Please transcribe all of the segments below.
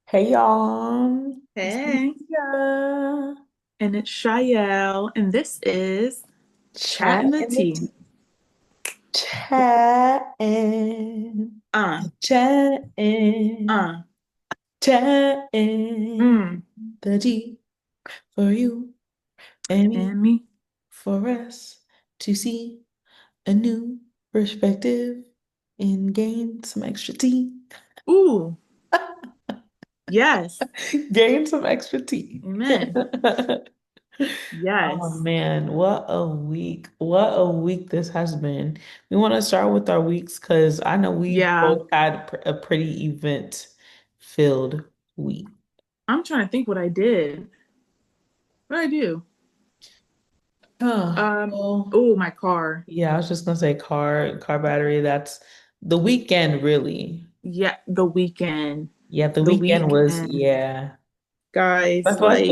Hey y'all, it's Hey, Mia. and it's Shael, and this is Chat Chattin' the in the Tea. tea. Chatting, Uh, chatting, uh, chatting. mm, The tea for you and me, and me. for us to see a new perspective and gain some extra tea. Ooh, yes, Gain some extra tea. amen. Oh Yes, man, what a week. What a week this has been. We want to start with our weeks because I know we yeah. both had a pretty event-filled week. I'm trying to think what I did. What did I do? Well, Oh, my car. yeah, I was just gonna say car battery. That's the weekend, really. Yeah, the weekend. Yeah, the The weekend was, weekend, yeah. I guys. feel like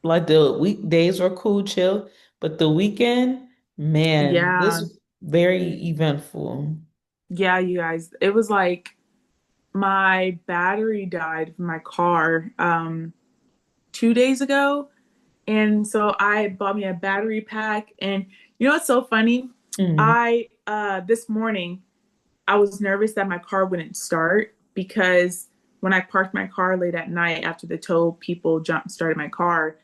Like, the weekdays were cool, chill, but the weekend, man, this yeah, was very eventful. yeah, you guys. It was like my battery died from my car 2 days ago. And so I bought me a battery pack. And you know what's so funny? Mm, I this morning I was nervous that my car wouldn't start because when I parked my car late at night after the tow people jump started my car,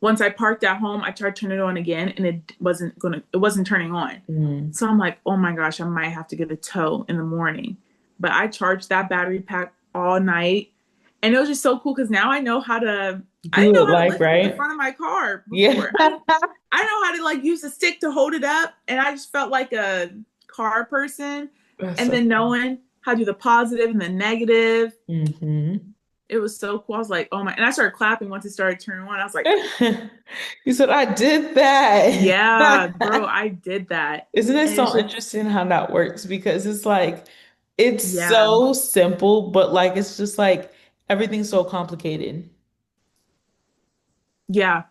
once I parked at home, I tried to turn it on again and it wasn't turning on. mm. So I'm like, oh my gosh, I might have to get a tow in the morning. But I charged that battery pack all night. And it was just so cool because now I didn't Do know it how to like, lift the right? front of my car Yeah. before. I know how to like use a stick to hold it up, and I just felt like a car person. That's And so then knowing how to do the positive and the negative, hmm it was so cool. I was like, oh my, and I started clapping once it started turning on. I was like, You said I did that. yeah, bro, I did that. Isn't it And it's so just, interesting how that works? Because it's like it's yeah, so simple, but like it's just like everything's so complicated. yeah,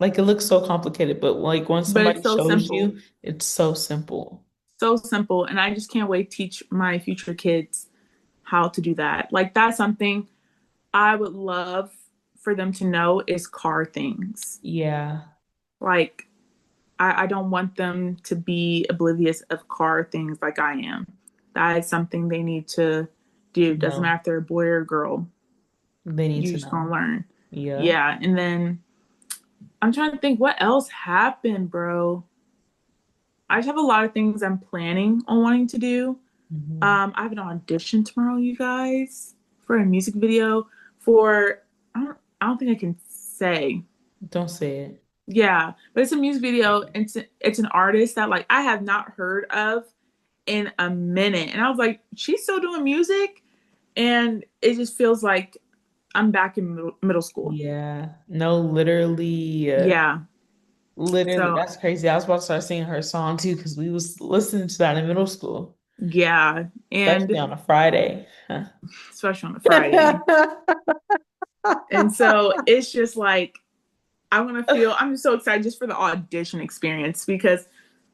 Like it looks so complicated, but like when but somebody it's so shows simple, you, it's so simple. so simple. And I just can't wait to teach my future kids how to do that. Like, that's something I would love for them to know is car things. Yeah. Like, I don't want them to be oblivious of car things like I am. That is something they need to do. Doesn't No, matter if they're a boy or a girl. they need You're to just gonna know. learn. Yeah. Yeah. And then I'm trying to think what else happened, bro. I just have a lot of things I'm planning on wanting to do. Mhm. I have an audition tomorrow, you guys, for a music video for I don't think I can say. Don't say it. Yeah, but it's a music video. It's an artist that like I have not heard of in a minute. And I was like, she's still doing music? And it just feels like I'm back in middle school. Yeah. No, literally. Yeah. Literally, So, that's crazy. I was about to start singing her song too because we was listening to that in middle school, yeah. especially And on a Friday. Huh. especially on a Friday. And so it's just like, I'm just so excited just for the audition experience because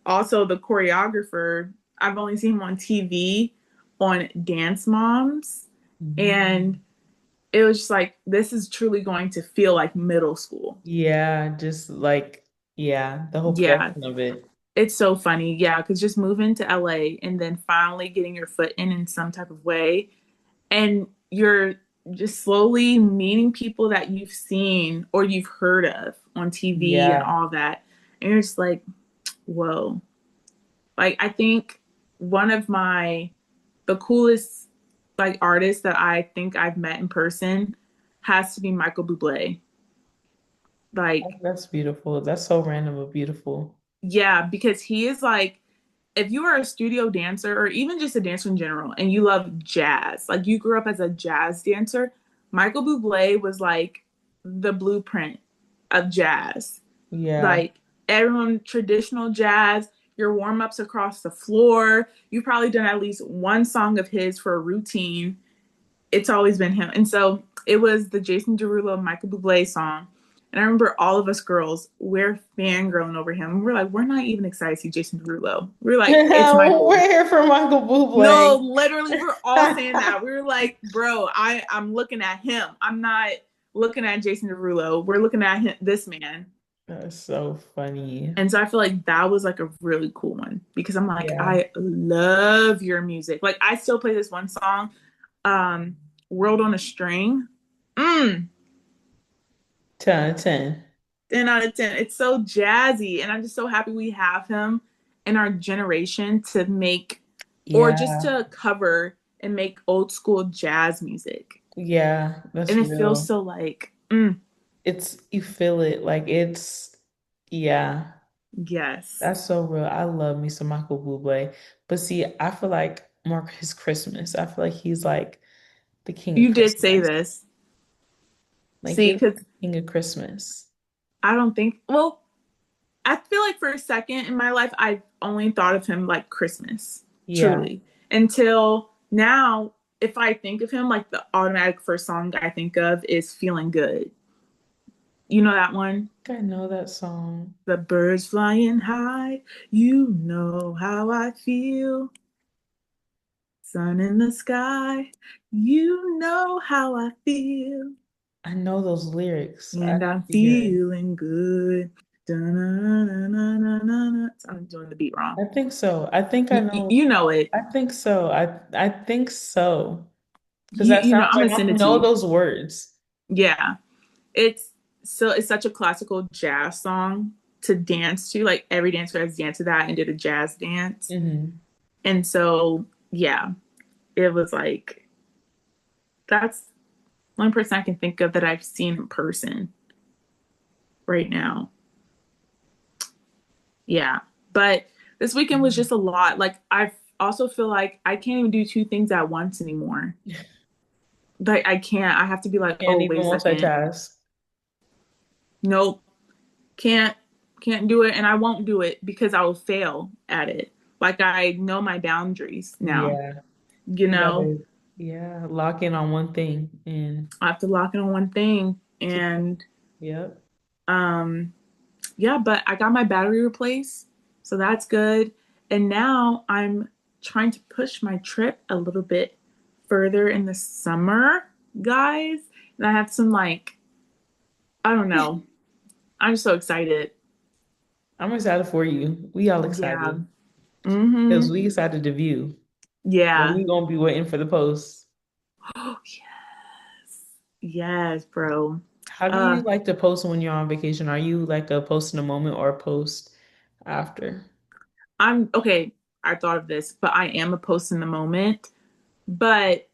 also the choreographer, I've only seen him on TV on Dance Moms. Mhm. And it was just like, this is truly going to feel like middle school. Yeah, just like, yeah, the whole Yeah, production of it. it's so funny. Yeah, because just moving to LA and then finally getting your foot in some type of way, and you're just slowly meeting people that you've seen or you've heard of on TV and Yeah, all that. And you're just like, whoa. Like, I think one of the coolest like artists that I think I've met in person has to be Michael Bublé. Like, that's beautiful. That's so random but beautiful. yeah, because he is like, if you are a studio dancer or even just a dancer in general and you love jazz, like you grew up as a jazz dancer, Michael Bublé was like the blueprint of jazz. Yeah. Like everyone, traditional jazz, your warm ups across the floor. You've probably done at least one song of his for a routine. It's always been him. And so it was the Jason Derulo Michael Bublé song. And I remember all of us girls, we're fangirling over him. We're like, we're not even excited to see Jason Derulo. We're like, it's We're Michael. here for Michael No, Bublé. literally, we're all saying that. We were like, bro, I'm looking at him. I'm not looking at Jason Derulo. We're looking at him, this man. That's so funny. And so I feel like that was like a really cool one because I'm like, Yeah. I love your music. Like I still play this one song, um, World on a String. Mm, 10 out of 10. 10 out of 10. It's so jazzy. And I'm just so happy we have him in our generation to make or just Yeah. to cover and make old school jazz music. Yeah, And that's it feels real. so like, It's you feel it like it's yeah, yes. that's so real. I love me some Michael Bublé. But see, I feel like more his Christmas. I feel like he's like the king of You did say Christmas. this. Like See, he's because the king of Christmas. I don't think, well, I feel like for a second in my life, I only thought of him like Christmas, Yeah. truly. Until now, if I think of him, like the automatic first song I think of is Feeling Good. You know that one? I think I know that song. The birds flying high, you know how I feel. Sun in the sky, you know how I feel. I know those lyrics. I And have I'm to hear it. feeling good. Da-na-na-na-na-na-na. I'm doing the beat wrong. I think so. I think I know. You know it. I think so. I think so. Because that You know, sounds I'm like gonna I send it to know you. those words. Yeah, it's it's such a classical jazz song to dance to. Like every dancer has danced to that and did a jazz dance. Hmm. And so yeah, it was like that's one person I can think of that I've seen in person right now. Yeah, but this weekend was just a lot. Like I also feel like I can't even do two things at once anymore. Like I can't. I have to be like, Can't oh wait even a second, multitask. nope, can't can't do it, and I won't do it because I will fail at it. Like I know my boundaries now. Yeah. You You know, gotta, yeah, lock in on one thing and I have to lock in on one thing, keep it. and Yep. um, yeah. But I got my battery replaced, so that's good. And now I'm trying to push my trip a little bit further in the summer, guys. And I have some like I don't know. I'm so excited. I'm excited for you. We all Yeah. excited because Mm-hmm. we excited to view. And Yeah. we gonna be waiting for the post. Oh, yes. Yes, bro. How do Uh, you like to post when you're on vacation? Are you like a post in a moment or a post after? I'm okay. I thought of this, but I am a post in the moment. But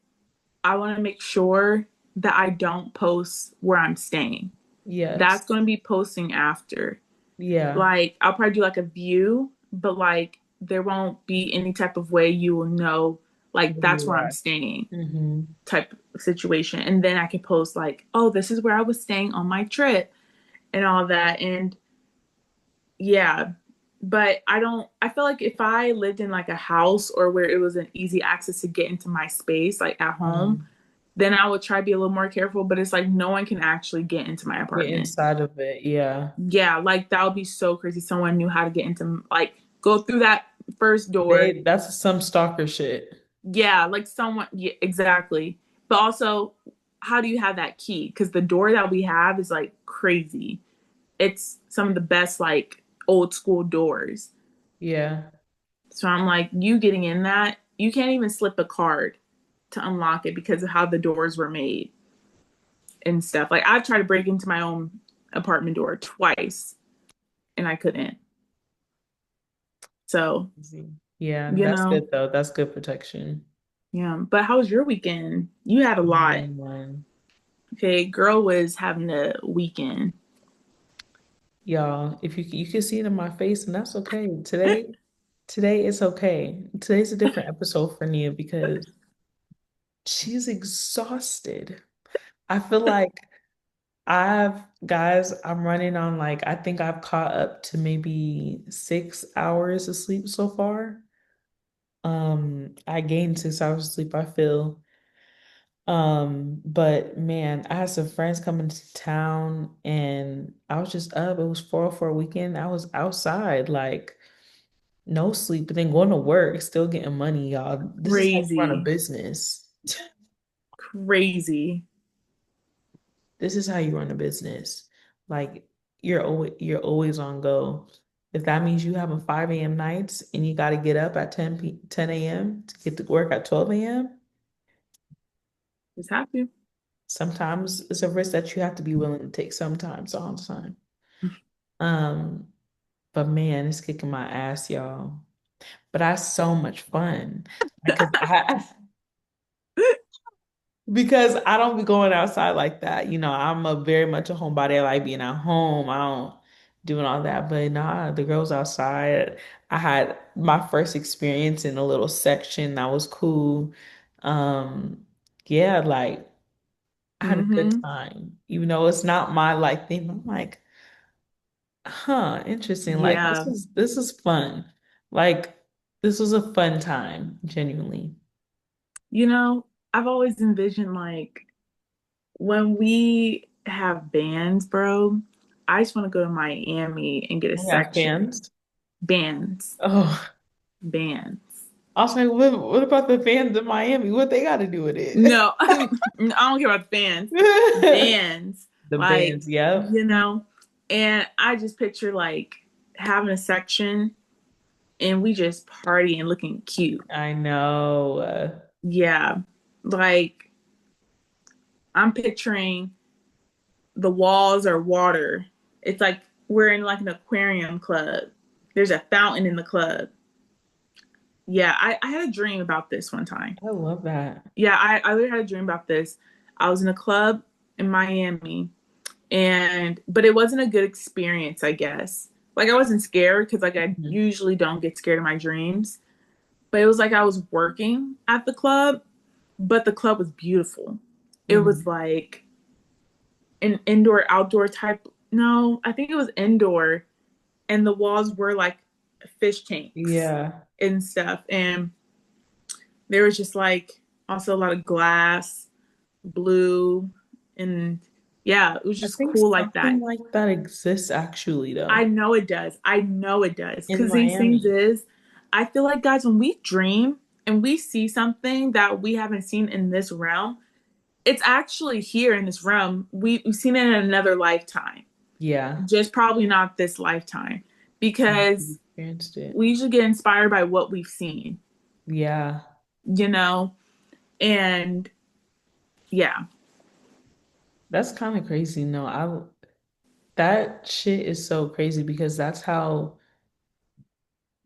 I want to make sure that I don't post where I'm staying. That's Yes. going to be posting after. Yeah. Like, I'll probably do like a view, but like, there won't be any type of way you will know, like, Where that's you where I'm are. staying Hmm. type of situation. And then I can post, like, oh, this is where I was staying on my trip and all that. And yeah, but I feel like if I lived in like a house or where it was an easy access to get into my space, like at home, then I would try to be a little more careful. But it's like no one can actually get into my Get apartment. inside of it. Yeah. Yeah, like that would be so crazy. Someone knew how to get into, like, go through that first door. That's some stalker shit. Yeah, like someone, yeah, exactly. But also, how do you have that key? Because the door that we have is like crazy. It's some of the best, like, old school doors. Yeah. So I'm like, you getting in that, you can't even slip a card to unlock it because of how the doors were made and stuff. Like I've tried to break into my own apartment door twice and I couldn't. So, Easy. Yeah, you that's know, good though. That's good protection. yeah. But how was your weekend? You had a lot. Man. Okay, girl was having a weekend. Y'all, if you can see it in my face, and that's okay. Today it's okay. Today's a different episode for Nia because she's exhausted. I feel like I'm running on like I think I've caught up to maybe 6 hours of sleep so far. I gained 6 hours of sleep, I feel. But man, I had some friends coming to town and I was just up. It was 404 weekend. I was outside, like no sleep, but then going to work, still getting money, y'all. This is how you run a Crazy. business. Crazy. This is how you run a business. Like you're always on go. If that means you having 5 a.m. nights and you got to get up at 10 a.m. to get to work at 12 a.m., Just have to. sometimes it's a risk that you have to be willing to take sometimes, all the time. Um, but man, it's kicking my ass, y'all. But that's so much fun because I don't be going outside like that. I'm a very much a homebody. I like being at home. I don't doing all that. But nah, the girls outside. I had my first experience in a little section that was cool. Um, yeah, like I had a good Mm-hmm. time. Even though it's not my like thing. I'm like, huh, interesting. Like this Yeah. is this is fun. Like this was a fun time, genuinely. You know, I've always envisioned like when we have bands, bro, I just want to go to Miami and get a We have section. fans. Bands. Oh. Bands. I was like, what about the fans in Miami? What they got to do with it? No, I don't care about the fans. Bands. The Like, bands, yep. you know, and I just picture like having a section and we just party and looking cute. I know. Yeah. Like I'm picturing the walls are water. It's like we're in like an aquarium club. There's a fountain in the club. Yeah, I had a dream about this one time. I love that. Yeah, I literally had a dream about this. I was in a club in Miami and but it wasn't a good experience, I guess. Like I wasn't scared because like I Mhm. usually don't get scared in my dreams. But it was like I was working at the club, but the club was beautiful. It was Mhm. like an indoor outdoor type. No, I think it was indoor and the walls were like fish tanks Yeah. and stuff. And there was just like also a lot of glass, blue, and yeah, it was I just think cool like something that. like that exists actually, I though, know it does. I know it does. in Because these things Miami. is, I feel like, guys, when we dream and we see something that we haven't seen in this realm, it's actually here in this realm. We've seen it in another lifetime, Yeah. just probably not this lifetime, Actually because experienced it. we usually get inspired by what we've seen, Yeah. you know? And yeah, That's kind of crazy. No, that shit is so crazy because that's how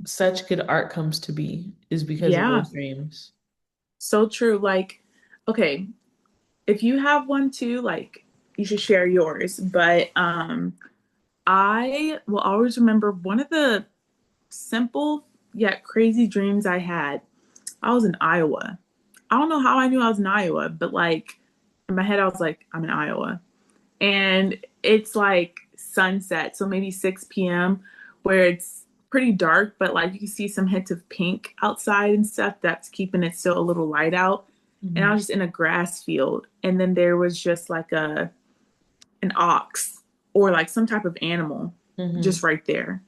such good art comes to be, is because of yeah, those dreams. so true. Like, okay, if you have one too, like, you should share yours. But I will always remember one of the simple yet crazy dreams I had. I was in Iowa. I don't know how I knew I was in Iowa, but like in my head, I was like, I'm in Iowa. And it's like sunset, so maybe 6 p.m., where it's pretty dark, but like you can see some hints of pink outside and stuff that's keeping it still a little light out. And I Hmm. was just in a grass field, and then there was just like a an ox or like some type of animal just Hmm. right there.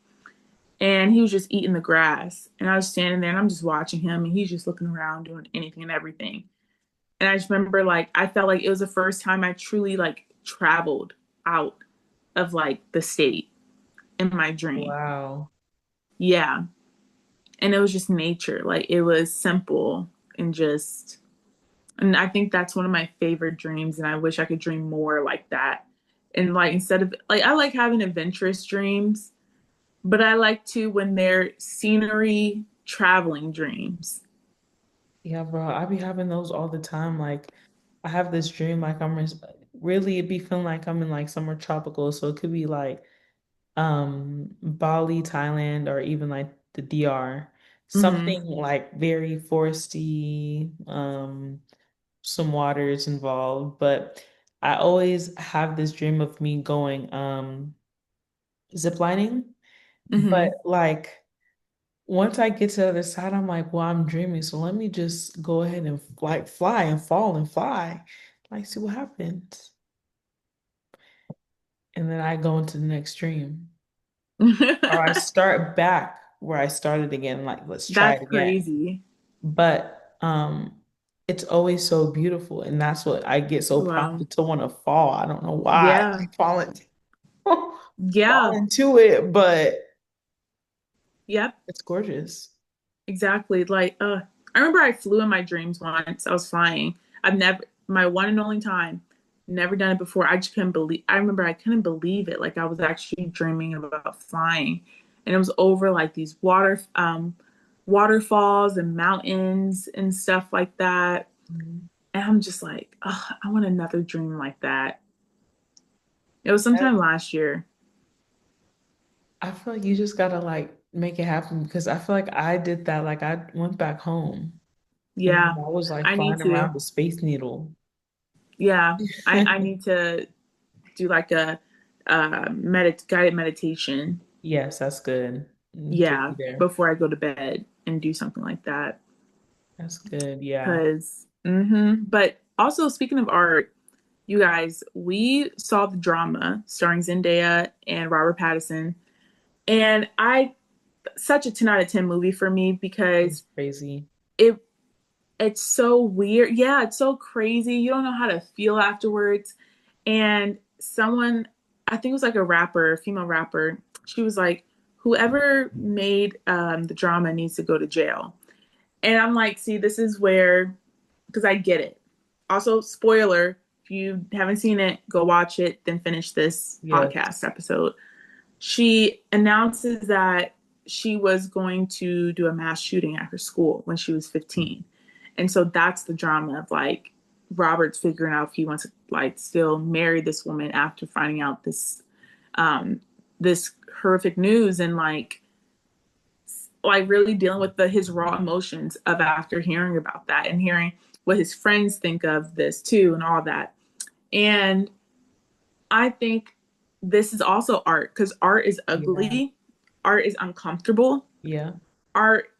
And he was just eating the grass. And I was standing there and I'm just watching him and he's just looking around doing anything and everything. And I just remember like I felt like it was the first time I truly like traveled out of like the state in my dream. Wow. Yeah. And it was just nature. Like it was simple and just and I think that's one of my favorite dreams and I wish I could dream more like that. And like instead of like I like having adventurous dreams, but I like to when they're scenery traveling dreams. Yeah, bro, I be having those all the time. Like, I have this dream, like really, it be feeling like I'm in like somewhere tropical. So it could be like Bali, Thailand, or even like the DR. Hmm. Something like very foresty, some water is involved. But I always have this dream of me going zip lining, but Hmm. like once I get to the other side, I'm like, well, I'm dreaming, so let me just go ahead and like fly and fall and fly, like see what happens. And then I go into the next dream. Or I start back where I started again, like let's try it That's again. crazy. But it's always so beautiful, and that's what I get so Wow. prompted to want to fall. I don't know why I Yeah. keep falling Yeah. falling to it, but Yep. it's gorgeous. Exactly. Like, I remember I flew in my dreams once. I was flying. I've never, my one and only time, never done it before. I just couldn't believe, I remember I couldn't believe it. Like, I was actually dreaming about flying. And it was over like these waterfalls and mountains and stuff like that. Mhm. And I'm just like, oh, I want another dream like that. It was I, sometime last year. I feel like you just gotta like make it happen because I feel like I did that. Like I went back home and Yeah, I was like I need flying to. around the Space Needle. Yeah, I need to do like a guided meditation. Yes, that's good. Get Yeah, you there. before I go to bed and do something like that. That's good. Yeah. Cause, but also speaking of art, you guys, we saw the drama starring Zendaya and Robert Pattinson, and I such a 10 out of 10 movie for me It's because crazy. it it's so weird. Yeah, it's so crazy. You don't know how to feel afterwards. And someone, I think it was like a rapper, a female rapper, she was like, whoever made the drama needs to go to jail. And I'm like, see, this is where, because I get it. Also, spoiler, if you haven't seen it, go watch it, then finish this Yes. podcast episode. She announces that she was going to do a mass shooting at her school when she was 15. And so that's the drama of like Robert's figuring out if he wants to like still marry this woman after finding out um this horrific news, and like really dealing with his raw emotions of after hearing about that and hearing what his friends think of this too and all that. And I think this is also art because art is Yeah. ugly, art is uncomfortable, Yeah. art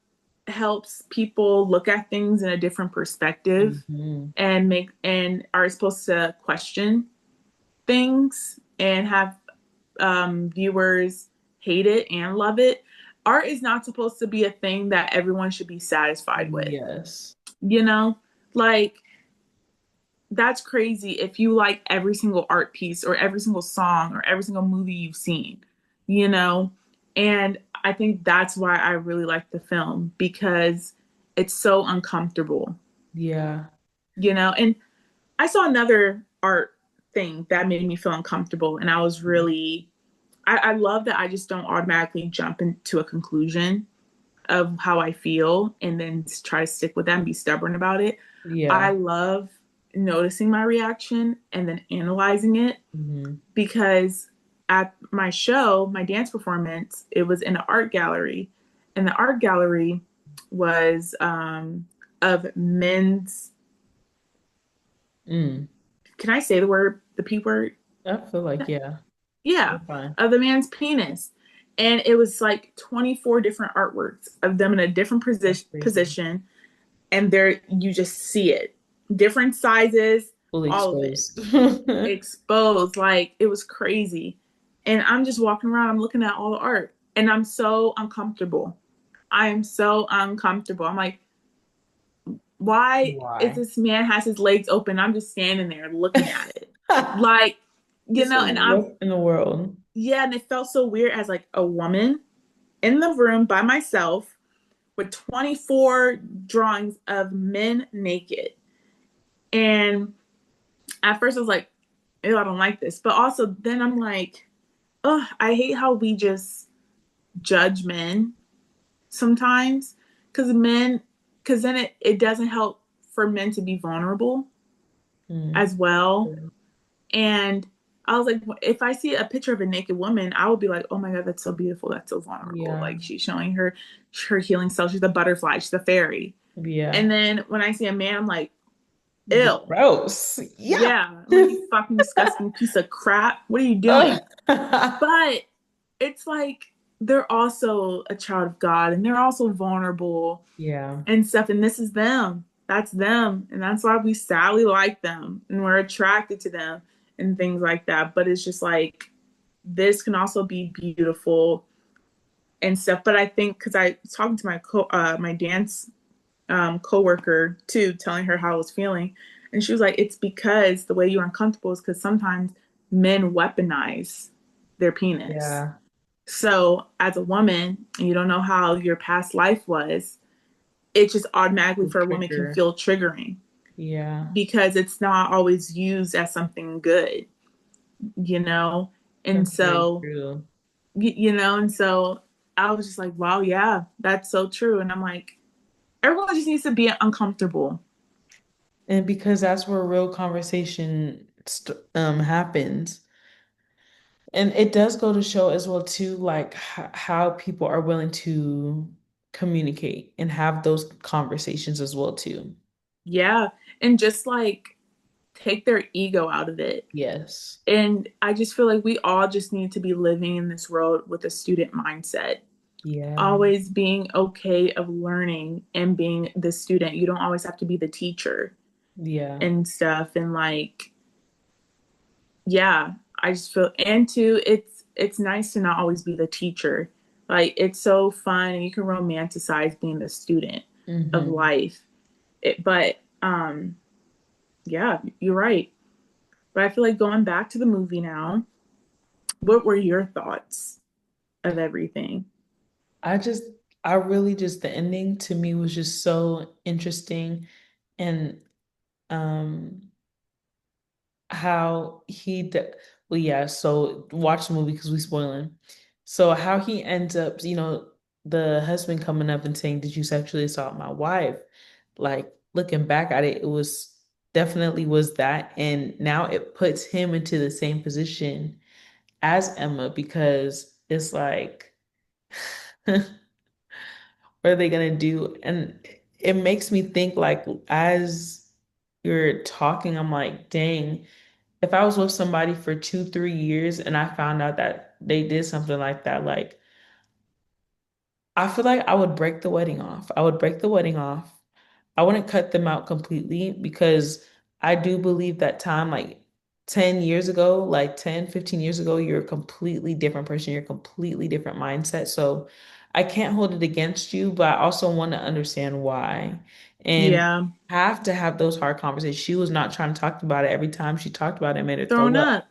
helps people look at things in a different perspective Hmm. and make and are supposed to question things and have viewers hate it and love it. Art is not supposed to be a thing that everyone should be satisfied with. Yes. You know, like that's crazy if you like every single art piece or every single song or every single movie you've seen, you know? And I think that's why I really like the film because it's so uncomfortable, Yeah. And I saw another art thing that made me feel uncomfortable. And I was really, I love that I just don't automatically jump into a conclusion of how I feel and then try to stick with that and be stubborn about it. I Yeah. love noticing my reaction and then analyzing it Hmm. because at my show, my dance performance, it was in an art gallery. And the art gallery was of men's, Mm. can I say the word, the P word? I feel like, yeah, Yeah, you're fine. of the man's penis. And it was like 24 different artworks of them in a different That's crazy. position. And there you just see it. Different sizes, Fully all of it exposed. exposed. Like it was crazy. And I'm just walking around, I'm looking at all the art, and I'm so uncomfortable. I am so uncomfortable. I'm like, why is Why? this man has his legs open? I'm just standing there looking at it. Like, You said, and I'm what in the world? yeah, and it felt so weird as like a woman in the room by myself with 24 drawings of men naked. And at first I was like, ew, I don't like this. But also then I'm like, oh, I hate how we just judge men sometimes. Because then it doesn't help for men to be vulnerable Mm. as well. And I was like, if I see a picture of a naked woman, I would be like, oh my God, that's so beautiful. That's so vulnerable. Yeah. Like she's showing her healing self. She's a butterfly. She's a fairy. Yeah. And then when I see a man, I'm like, ew. Gross. Yeah. Yeah. I'm like, you fucking disgusting piece of crap. What are you doing? But it's like they're also a child of God and they're also vulnerable Yeah. and stuff. And this is them. That's them. And that's why we sadly like them and we're attracted to them and things like that. But it's just like this can also be beautiful and stuff. But I think because I was talking to my dance coworker too, telling her how I was feeling, and she was like, "It's because the way you're uncomfortable is because sometimes men weaponize their penis. Yeah. So as a woman, and you don't know how your past life was, it just automatically The for a woman can trigger. feel triggering Yeah. because it's not always used as something good, you know? And That's very so, true. and so I was just like, wow, yeah, that's so true. And I'm like, everyone just needs to be uncomfortable. And because that's where real conversation happens. And it does go to show as well too, like how people are willing to communicate and have those conversations as well too. Yeah. And just like take their ego out of it. Yes. And I just feel like we all just need to be living in this world with a student mindset, Yeah. always being okay of learning and being the student. You don't always have to be the teacher Yeah. and stuff. And like, yeah, I just feel, and two, it's nice to not always be the teacher. Like it's so fun and you can romanticize being the student of Hmm. life. But yeah, you're right. But I feel like going back to the movie now, what were your thoughts of everything? I just, I really just, the ending to me was just so interesting. And um how well, yeah, so watch the movie because we spoiling. So how he ends up, the husband coming up and saying, "Did you sexually assault my wife?" Like looking back at it, it was definitely was that. And now it puts him into the same position as Emma because it's like, what are they gonna do? And it makes me think like as you're talking, I'm like, dang, if I was with somebody for 2, 3 years and I found out that they did something like that, like I feel like I would break the wedding off. I would break the wedding off. I wouldn't cut them out completely because I do believe that time, like 10 years ago, like 10, 15 years ago, you're a completely different person. You're a completely different mindset. So I can't hold it against you, but I also want to understand why. And Yeah, have to have those hard conversations. She was not trying to talk about it. Every time she talked about it, it made her thrown throw up, up,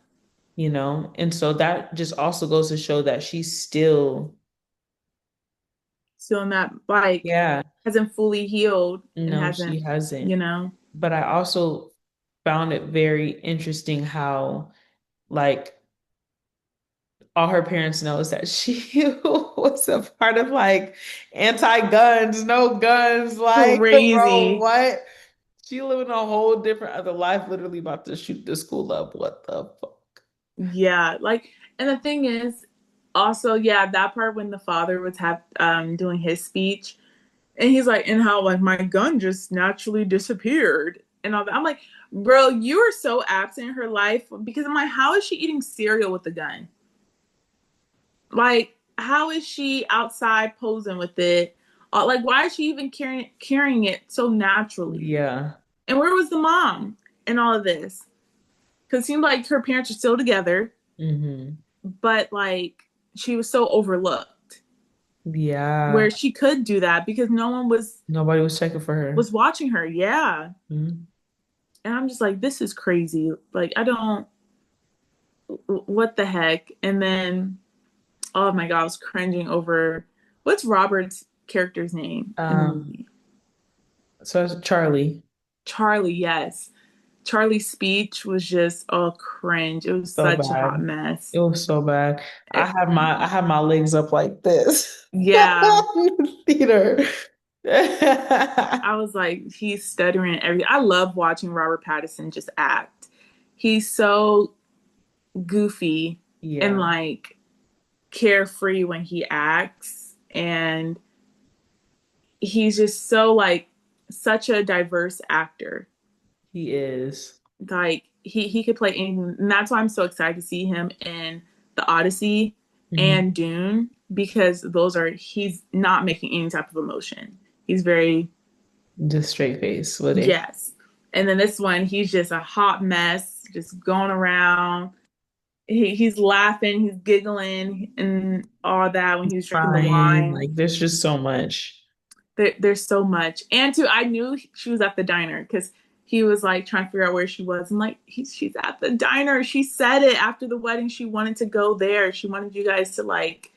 And so that just also goes to show that she's still, feeling that like yeah, hasn't fully healed and no, hasn't, she hasn't. you know, But I also found it very interesting how, like, all her parents knows that she was a part of like anti-guns, no guns, like, bro, crazy. what? She living a whole different other life, literally about to shoot the school up. What the fuck? Yeah, like, and the thing is, also, yeah, that part when the father was doing his speech, and he's like, and how like my gun just naturally disappeared and all that. I'm like, bro, you are so absent in her life because I'm like, how is she eating cereal with the gun? Like, how is she outside posing with it? Like, why is she even carrying it so naturally? Yeah. And where was the mom in all of this? Because it seemed like her parents are still together, Hmm. but like she was so overlooked Yeah. where she could do that because no one Nobody was checking for her. was watching her. Yeah. Mhm. And I'm just like, this is crazy. Like, I don't, what the heck? And then, oh my God, I was cringing over what's Robert's character's name in the Um, movie? so it's Charlie. Charlie, yes. Charlie's speech was just oh cringe. It was So such a hot bad. mess. It was so bad. I Mm, had my legs up like this yeah. in the theater. I was like, he's stuttering and everything. I love watching Robert Pattinson just act. He's so goofy and Yeah, like carefree when he acts. And he's just so like such a diverse actor. he is. Like he could play anything. And that's why I'm so excited to see him in the Odyssey Mhm. and Dune because those are he's not making any type of emotion. He's very Just straight face with it. yes. And then this one, he's just a hot mess, just going around. He's laughing, he's giggling, and all that when he was drinking the Crying. wine. Like there's just so much. There's so much. And too, I knew she was at the diner because he was like trying to figure out where she was. And like, she's at the diner. She said it after the wedding. She wanted to go there. She wanted you guys to like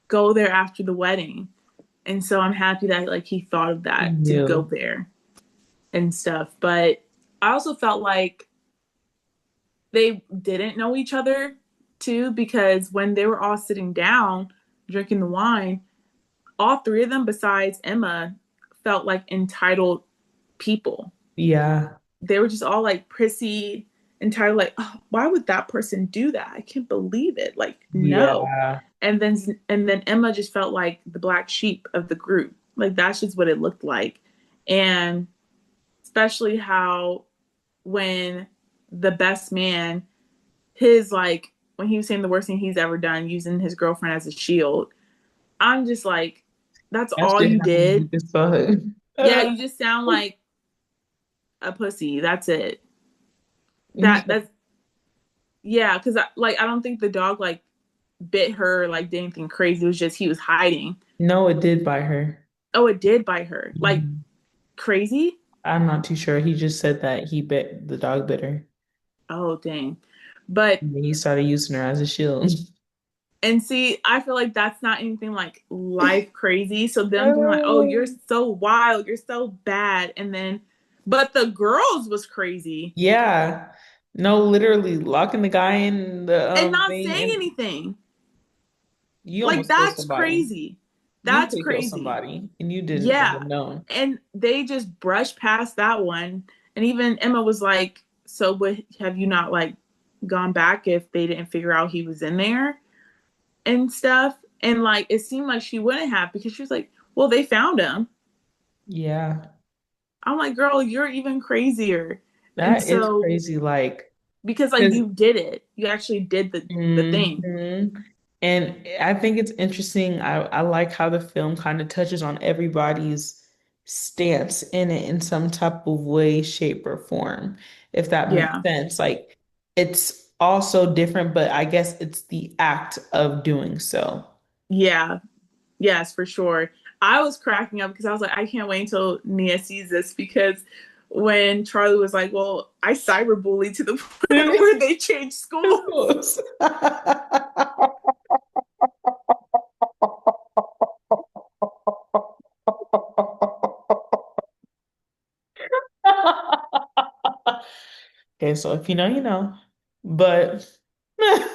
go there after the wedding. And so I'm happy that like he thought of He that to go knew. there and stuff. But I also felt like they didn't know each other too because when they were all sitting down drinking the wine, all three of them besides Emma felt like entitled people. Yeah. They were just all like prissy, entitled, like, oh, why would that person do that? I can't believe it. Like, no. Yeah. And then Emma just felt like the black sheep of the group. Like that's just what it looked like. And especially how when the best man, his like when he was saying the worst thing he's ever done using his girlfriend as a shield, I'm just like, that's That all shit you had me did. weak as fuck. Yeah, you just sound like a pussy. That's it. That's yeah, because I don't think the dog like bit her, like did anything crazy. It was just he was hiding. No, it did by her. Oh, it did bite her. Like Mhm. crazy. I'm not too sure. He just said that he bit the dog bit her. Oh dang. But And then he started using her as a shield. and see, I feel like that's not anything like life crazy. So them being like, oh, you're so wild, you're so bad, and then but the girls was crazy Yeah. No, literally locking the guy in the and not thing saying and anything. you Like almost killed that's somebody. crazy. You That's could kill crazy. somebody and you didn't Yeah. even know. And they just brushed past that one. And even Emma was like, so would have you not like gone back if they didn't figure out he was in there and stuff? And like it seemed like she wouldn't have because she was like, well, they found him. Yeah. I'm like, girl, you're even crazier. And That is so crazy. Like, because like because you did it. You actually did the thing. And I think it's interesting. I like how the film kind of touches on everybody's stance in it in some type of way, shape, or form, if that makes Yeah. sense. Like it's also different, but I guess it's the act of doing so. Yeah. Yes, for sure. I was cracking up because I was like, I can't wait until Nia sees this because when Charlie was like, well, I cyberbullied to the point where they changed schools. Okay, so if you know, you know. But I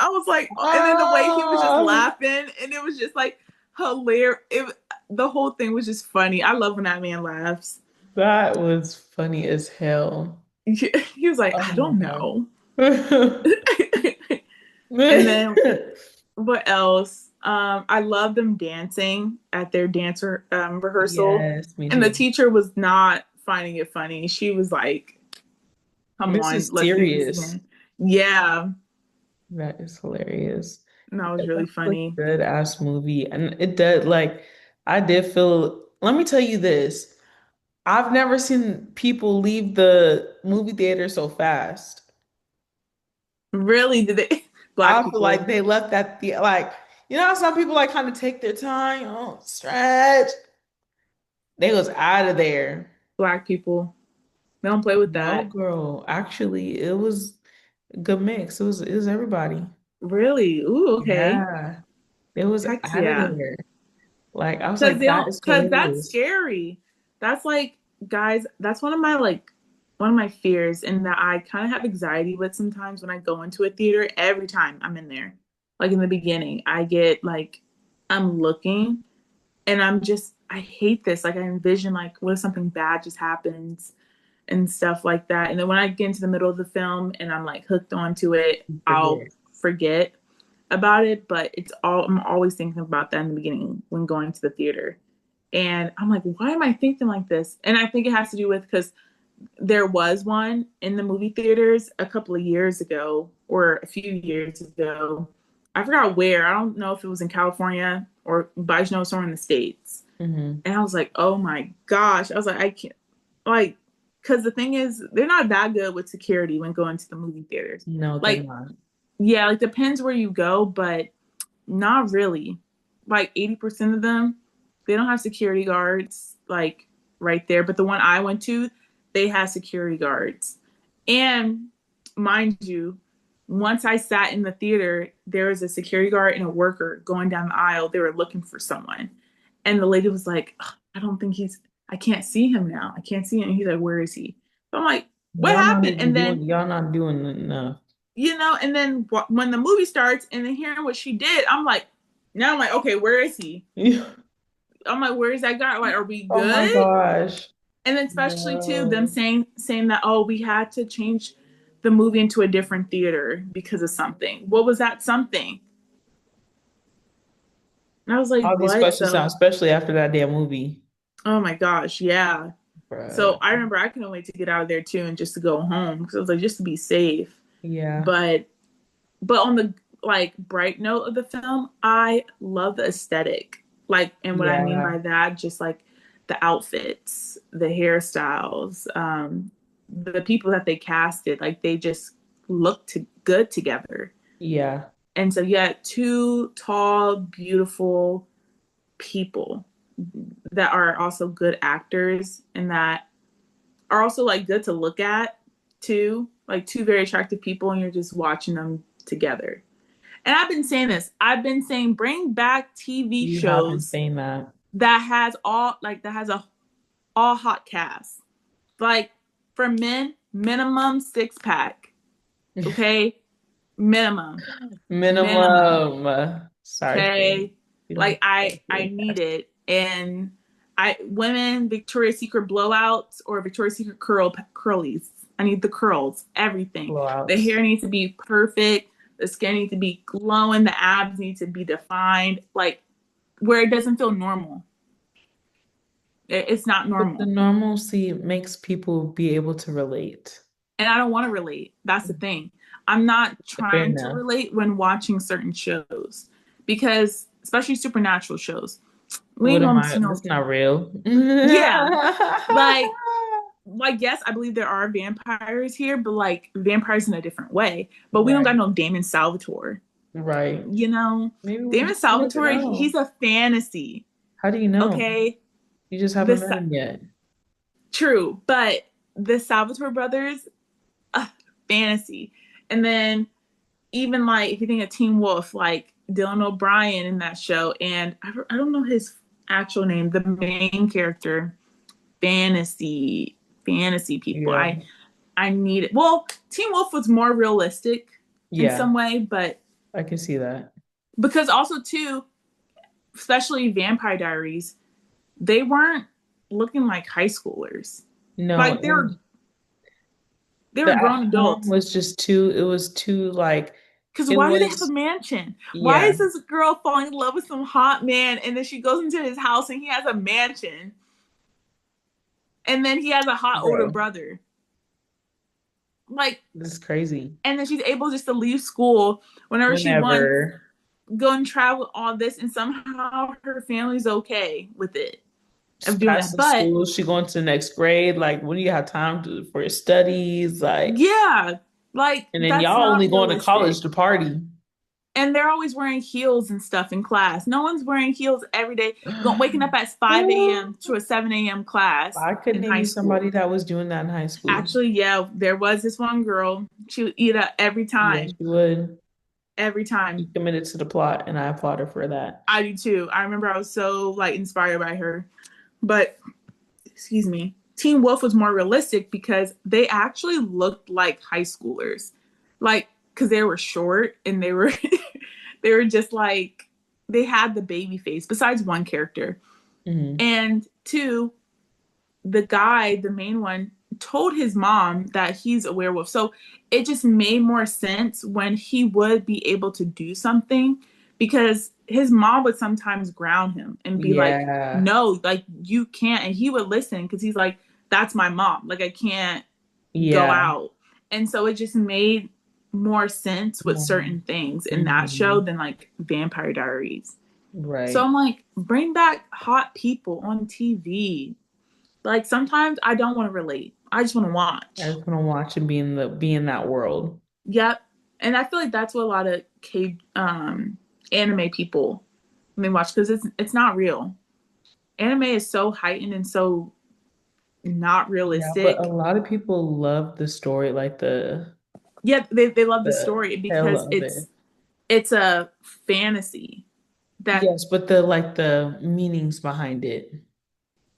was like, and then the way he was just laughing, and it was just like hilarious. The whole thing was just funny. I love when that man laughs. that was funny as hell. He was like, Oh I my don't God. know. And then what else? I love them dancing at their dance rehearsal, Yes, me and the too. teacher was not finding it funny. She was like, "Come This on, is let's do this serious. again." Yeah, That is hilarious. and that was really That's a funny. good ass movie. And it did like I did feel, let me tell you this. I've never seen people leave the movie theater so fast. Really, did they? Black I feel like people, they left that the like, you know how some people like kind of take their time, stretch. They was out of there. black people, they don't play with No, that. girl. Actually, it was a good mix. It was everybody. Really? Ooh, okay. Yeah. It was Heck out of yeah. there. Like I was Cause like, they that don't, is cause that's hilarious. scary. That's like, guys, that's one of my fears, and that I kind of have anxiety with sometimes when I go into a theater. Every time I'm in there, like in the beginning, I get like, I'm looking, and I hate this. Like I envision like, what if something bad just happens and stuff like that. And then when I get into the middle of the film and I'm like hooked onto it, I'll Forget. forget about it, but I'm always thinking about that in the beginning when going to the theater. And I'm like, why am I thinking like this? And I think it has to do with because there was one in the movie theaters a couple of years ago or a few years ago. I forgot where. I don't know if it was in California or, but I just know it's somewhere in the States. Hmm. And I was like, oh my gosh. I was like, I can't, like, because the thing is, they're not that good with security when going to the movie theaters. No, they're Like, not. yeah, like depends where you go, but not really. Like 80% of them, they don't have security guards like right there. But the one I went to, they had security guards. And mind you, once I sat in the theater, there was a security guard and a worker going down the aisle. They were looking for someone. And the lady was like, "Ugh, I don't think I can't see him now. I can't see him." And he's like, where is he? So I'm like, what happened? And then Y'all not doing enough. and then when the movie starts and then hearing what she did, I'm like, now I'm like, okay, where is he? I'm like, where is that guy? Like, are we Oh my good? gosh. And then especially too, them No. saying that, oh, we had to change the movie into a different theater because of something. What was that something? And I was like, All these what questions now, the? especially after that damn movie. Oh my gosh, yeah. So Bruh. I remember I couldn't wait to get out of there too and just to go home because I was like, just to be safe. Yeah. But on the like bright note of the film, I love the aesthetic. Like, and what I mean Yeah. by that, just like the outfits, the hairstyles, the people that they casted, like they just looked good together. Yeah. And so, yeah, two tall, beautiful people that are also good actors and that are also like good to look at too. Like two very attractive people, and you're just watching them together. And I've been saying this. I've been saying bring back TV You have been shows saying that. that has a all hot cast. Like for men, minimum 6 pack. Okay, minimum, minimum. Minimum. Sorry, Shane. Okay, You don't have like I to need it. And I women Victoria's Secret blowouts or Victoria's Secret curlies. I need the curls, everything. The blowouts. hair needs to be perfect. The skin needs to be glowing. The abs need to be defined. Like where it doesn't feel normal. It's not But the normal. normalcy makes people be able to relate. And I don't want to relate. That's the thing. I'm not Fair trying to enough. relate when watching certain shows because, especially supernatural shows, we What ain't am gonna I? see no. That's not real. Yeah, like, yes, I believe there are vampires here, but like vampires in a different way. But we don't got Right. no Damon Salvatore. Right. You know, Maybe Damon you never Salvatore, know. he's a fantasy. How do you know? Okay, You just haven't this met him yet. true, but the Salvatore brothers, uh, fantasy. And then even like if you think of Teen Wolf, like Dylan O'Brien in that show, and I don't know his actual name, the main character, fantasy, fantasy people. Yeah. I need it. Well, Teen Wolf was more realistic in Yeah. some way, but I can see that. because also too, especially Vampire Diaries, they weren't looking like high schoolers. No, Like and they the were grown at-home adults. was just too, it was too like, Because it why do they have a was, mansion? Why yeah, is this girl falling in love with some hot man and then she goes into his house and he has a mansion and then he has a hot older bro, brother? Like, this is crazy. and then she's able just to leave school whenever she wants, Whenever go and travel all this, and somehow her family's okay with it she's of doing that. passing But school, she going to the next grade, like when do you have time for your studies? Like, yeah, like and then that's y'all only not going to college realistic. to party. And they're always wearing heels and stuff in class. No one's wearing heels every day. Waking up at 5 a.m. to a 7 a.m. class I could in name high you school. somebody that was doing that in high school. Actually, yeah, there was this one girl. She would eat up every Yes, time. you would. Every She time. committed to the plot, and I applaud her for that. I do too. I remember I was so like inspired by her. But excuse me, Teen Wolf was more realistic because they actually looked like high schoolers, like because they were short and they were they were just like they had the baby face. Besides one character, Hmm. and two, the guy, the main one, told his mom that he's a werewolf. So it just made more sense when he would be able to do something because his mom would sometimes ground him and be like, Yeah. no, like you can't. And he would listen because he's like, that's my mom. Like I can't go Yeah. out. And so it just made more sense with certain things in that show Mm-hmm. than like Vampire Diaries. So Right. I'm like, bring back hot people on TV. Like sometimes I don't want to relate. I just want to I watch. just want to watch and be in that world. Yep. And I feel like that's what a lot of anime people when they watch because it's not real. Anime is so heightened and so not Yeah, but a realistic. lot of people love the story, like Yet they love the the story hell because of it. it's a fantasy that Yes, but the like the meanings behind it.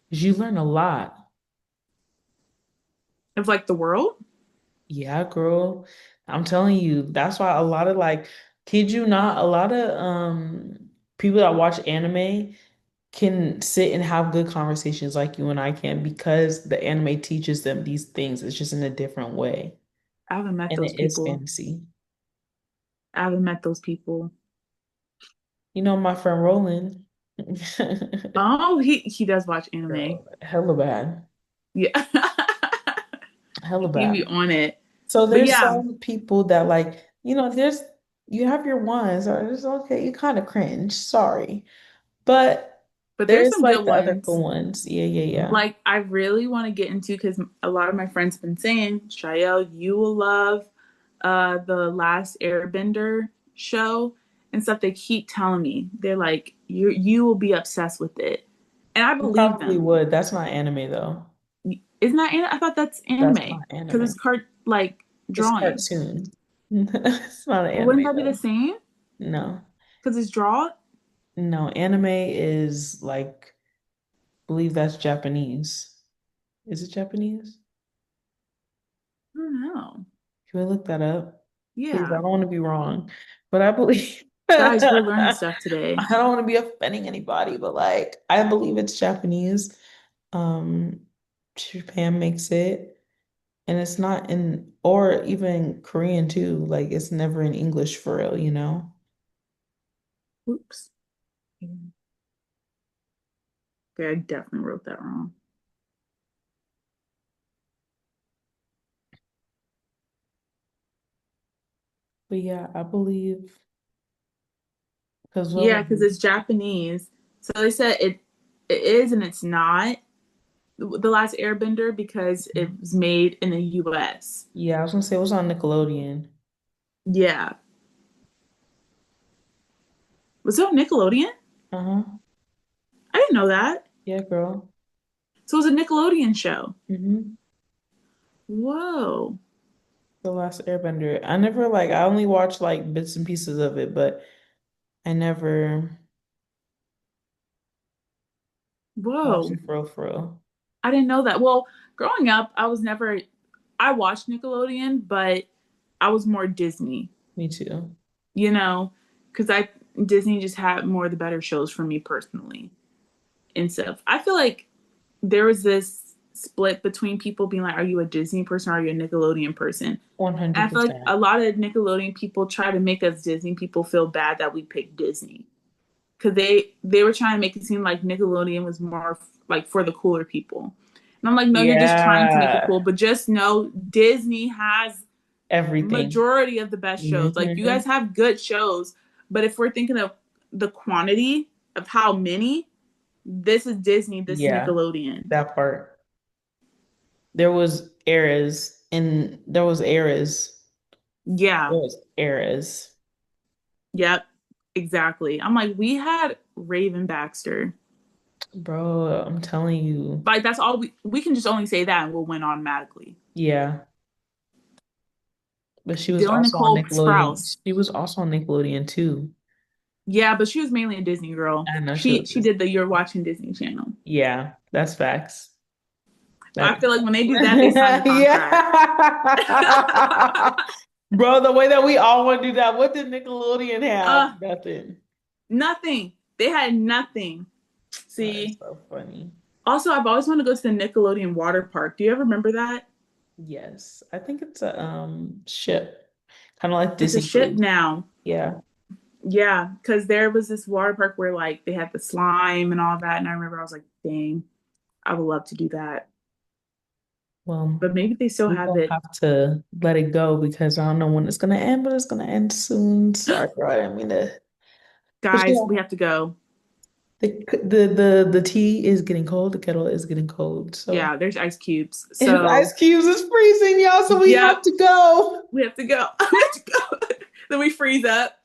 'Cause you learn a lot. of like the world. Yeah, girl. I'm telling you, that's why a lot of like, kid you not, a lot of people that watch anime can sit and have good conversations like you and I can because the anime teaches them these things. It's just in a different way. I haven't met And those it is people. fantasy. I haven't met those people. You know, my friend Roland, Oh, he does watch anime. girl, hella bad. Yeah. Hella He be bad. on it. So But there's yeah, some people that like, there's you have your ones, or it's okay, you kind of cringe, sorry. But but there's there's some good like the other ones. cool ones. Yeah, yeah, yeah. Like I really want to get into because a lot of my friends have been saying, Shael, you will love the last Airbender show and stuff. They keep telling me. They're like, you will be obsessed with it. And I You believe probably them. would. That's not anime though. Isn't that I thought that's That's anime. not Because anime. it's like It's drawing. cartoon. It's not an But anime wouldn't that be the though. same? No. Because it's drawn? No, anime is like, believe that's Japanese. Is it Japanese? I don't know. Can we look that up? Please, I Yeah. don't want to be wrong. But I believe Guys, we're learning stuff today. I don't want to be offending anybody, but like I believe it's Japanese. Um, Japan makes it, and it's not in, or even Korean too. Like it's never in English for real, you know? Oops. Okay, I definitely wrote that wrong. But yeah, I believe because what Yeah, was because it's Japanese. So they said it is and it's not the last Airbender because it it? was made in the US. Yeah, I was gonna say it was on Nickelodeon. Yeah. Was it on Nickelodeon? Uh-huh. I didn't know that. Yeah, girl. So it was a Nickelodeon show. Mm-hmm. Whoa. The Last Airbender. I never like I only watched like bits and pieces of it, but I never watched Whoa. it for real. I didn't know that. Well, growing up, I watched Nickelodeon, but I was more Disney, Me too. you know, because I Disney just had more of the better shows for me personally and stuff. I feel like there was this split between people being like, are you a Disney person or are you a Nickelodeon person? And I feel like 100%. a lot of Nickelodeon people try to make us Disney people feel bad that we picked Disney because they were trying to make it seem like Nickelodeon was more like for the cooler people. And I'm like, no, you're just trying to make it Yeah. cool, but just know Disney has Everything. majority of the best shows. Like you Hmm. guys have good shows, but if we're thinking of the quantity of how many, this is Disney, this is Yeah, Nickelodeon. that part. There was eras and there was eras. Yeah. There was eras. Yep. Exactly. I'm like, we had Raven Baxter. Bro, I'm telling you. Like that's all we can just only say that and we'll win automatically. Yeah. But she was Dylan also on Nicole Nickelodeon. Sprouse. She was also on Nickelodeon too. Yeah, but she was mainly a Disney girl. I know she She was she just, did the You're Watching Disney Channel. yeah, that's facts. But That I feel like when they do that, they sign the contract. yeah. Bro, the way that we all want to do that, what did Nickelodeon have? uh, Nothing. Nothing. They had nothing. That is See. so funny. Also, I've always wanted to go to the Nickelodeon water park. Do you ever remember that? Yes. I think it's a ship. Kind of like It's a Disney ship Cruise. now. Yeah. Yeah, because there was this water park where like they had the slime and all that, and I remember I was like, dang, I would love to do that. Well, But maybe they still we're have gonna it. have to let it go because I don't know when it's gonna end, but it's gonna end soon. Sorry, girl, I didn't mean to. But Guys, yeah, we have to go. the tea is getting cold, the kettle is getting cold. So Yeah, there's ice cubes. and So, ice cubes is freezing, y'all, so we yep, have to go. we have to go. We have to go. Then we freeze up.